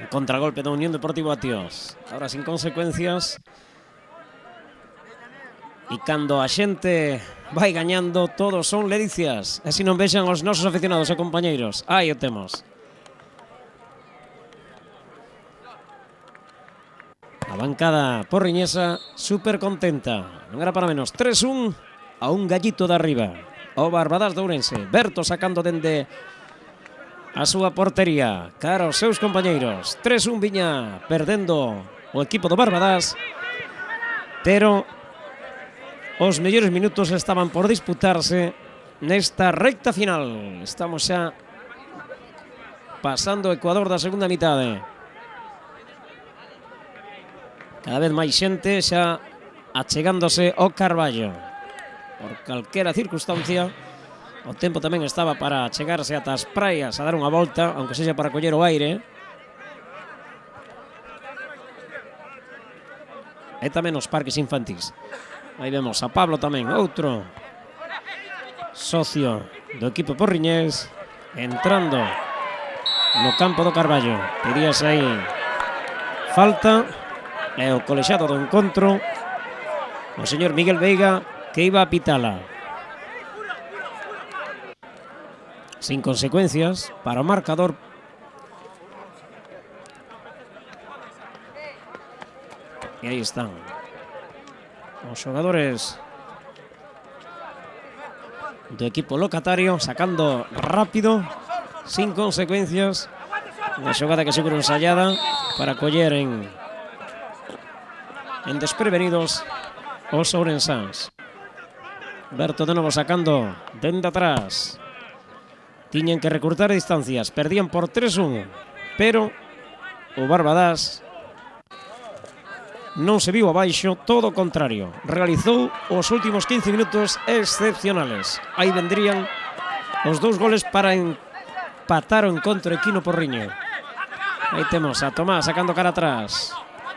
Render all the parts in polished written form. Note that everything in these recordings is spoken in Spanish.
Contragolpe da Unión Deportivo Atios. Ahora sin consecuencias. E cando a xente vai gañando, todos son ledicias. E se non vexan os nosos aficionados e compañeiros. Aí o temos. A bancada porriñesa super contenta. Non era para menos. 3-1 a un gallito de arriba. O Barbadas de Ourense. Berto sacando dende a súa portería. Cara aos seus compañeiros. 3-1 viña perdendo o equipo do Barbadas. Pero os mellores minutos estaban por disputarse nesta recta final. Estamos xa pasando o Ecuador da segunda mitade. Cada vez máis xente xa achegándose ao Carballo. Por calquera circunstancia, o tempo tamén estaba para chegarse ata as praias a dar unha volta, aunque sexa para coller o aire. E tamén os parques infantís. Aí vemos a Pablo tamén, outro socio do equipo porriñés, entrando no campo do Carballo. Pedíase aí falta. E o colexiado do encontro, o señor Miguel Veiga, que iba a pitala. Sin consecuencias para o marcador. E aí están os xogadores do equipo locatario sacando rápido, sin consecuencias, unha xogada que seguro ensayada para coller en desprevenidos os ourensáns. Berto de novo sacando dende atrás. Tiñen que recurtar distancias, perdían por 3-1, pero o Barbadas non se viu abaixo, todo o contrario. Realizou os últimos 15 minutos excepcionales. Aí vendrían os dous goles para empatar o encontro equino porriño. Aí temos a Tomás sacando cara atrás.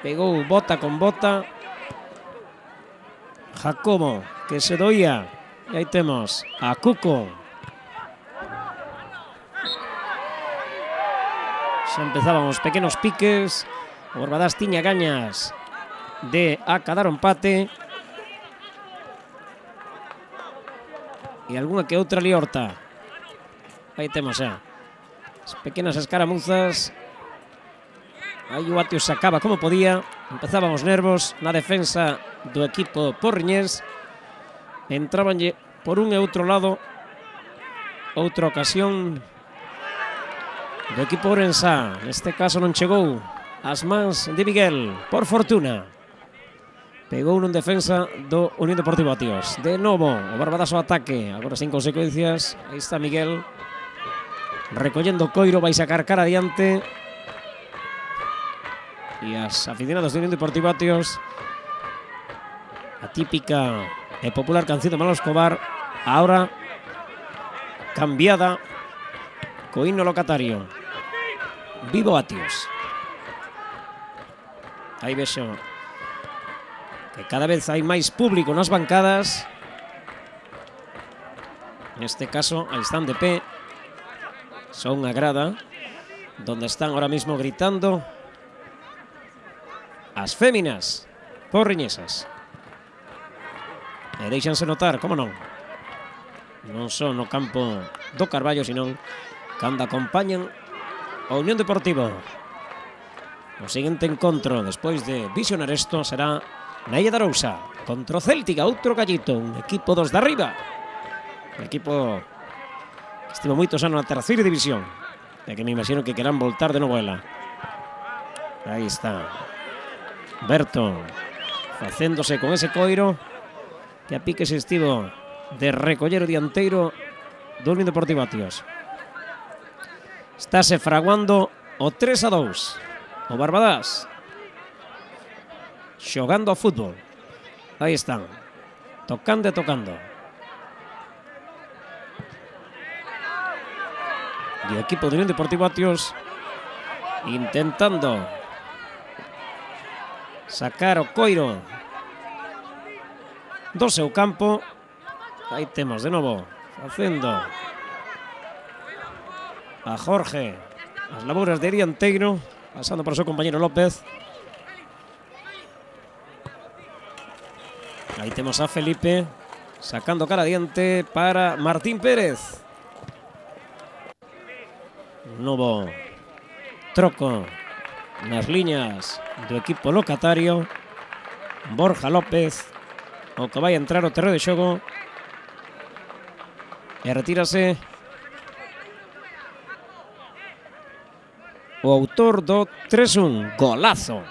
Pegou bota con bota. Jacobo, que se doía. E aí temos a Cuco. Xa empezaban os pequenos piques. O Barbadas tiña gañas de acadar o empate. E algunha que outra liorta. Aí temos xa as pequenas escaramuzas. Aí o Atios sacaba como podía. Empezaban os nervos na defensa do equipo porriñés. Entrabanlle por un e outro lado. Outra ocasión do equipo ourensá. Neste caso non chegou ás mans de Miguel, por fortuna. Pegou nun defensa do Unión Deportivo Atios. De novo, o Barbadas ao ataque. Agora sin consecuencias. Aí está Miguel. Recollendo Coiro, vai sacar cara adiante. E as aficionados do Unión Deportivo Atios, a típica e popular canción de Manolo Escobar, ahora cambiada co himno locatario. Vivo Atios. Aí vexo que cada vez hai máis público nas bancadas. Neste caso, aí están de pé. Son a grada donde están ahora mismo gritando as féminas porriñesas. E deixanse notar, como non. Non só no campo do Carballo, senón cando acompañan a Unión Deportivo. O seguinte encontro, despois de visionar isto, será na Illa de Arousa contra o Céltica, outro gallito, un equipo dos de arriba. Un equipo que estivo moitos anos na terceira división, e que me imagino que querán voltar de novo ela. Aí está Berto facéndose con ese Coiro, que a pique se estivo de recoller o dianteiro do Unión Deportivo Atios. Estáse fraguando o 3-2. O Barbadas xogando ao fútbol. Aí están, tocando e tocando. E o equipo do Unión Deportivo Atios intentando sacar o Coiro do seu campo. Aí temos de novo facendo a Jorge as labouras de dianteiro. pasando por su compañero López. Ahí tenemos a Felipe sacando cara diente para Martín Pérez. Nuevo troco nas liñas do equipo locatario. Borja López, o que vai entrar ao terreo de xogo. E retírase o autor do 3-1, golazo